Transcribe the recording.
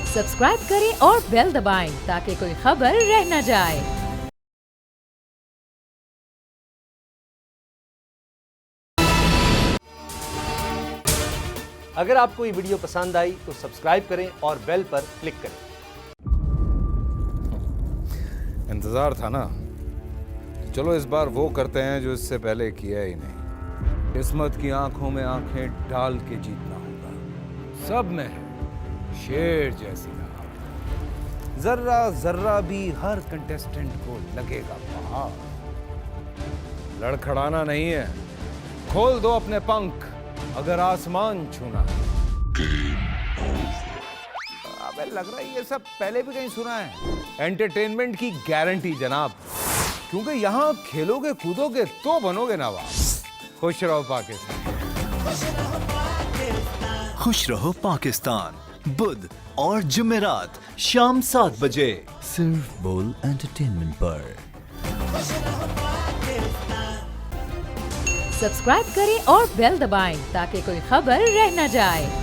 Subscribe करें और bell दबाएं ताकि कोई खबर रह न जाए। अगर आपको ये वीडियो पसंद आई तो सब्सक्राइब करें और बेल पर क्लिक करें। इंतजार था ना, चलो इस बार वो करते हैं जो इससे पहले किया ही नहीं। किस्मत की आंखों में आंखें डाल के जीतना होगा। सब में है शेर जैसी राह, जर्रा जर्रा भी हर कंटेस्टेंट को लगेगा पहाड़। लड़खड़ाना नहीं है, खोल दो अपने पंख अगर आसमान छूना है। अबे लग रहा है ये सब पहले भी कहीं सुना है। एंटरटेनमेंट की गारंटी जनाब, क्योंकि यहाँ खेलोगे कूदोगे तो बनोगे नवाब। खुश रहो पाकिस्तान। खुश रहो पाकिस्तान, बुध और जुमेरात शाम 7 बजे सिर्फ बोल एंटरटेनमेंट पर। सब्सक्राइब करें और बेल दबाएं ताकि कोई खबर रह न जाए।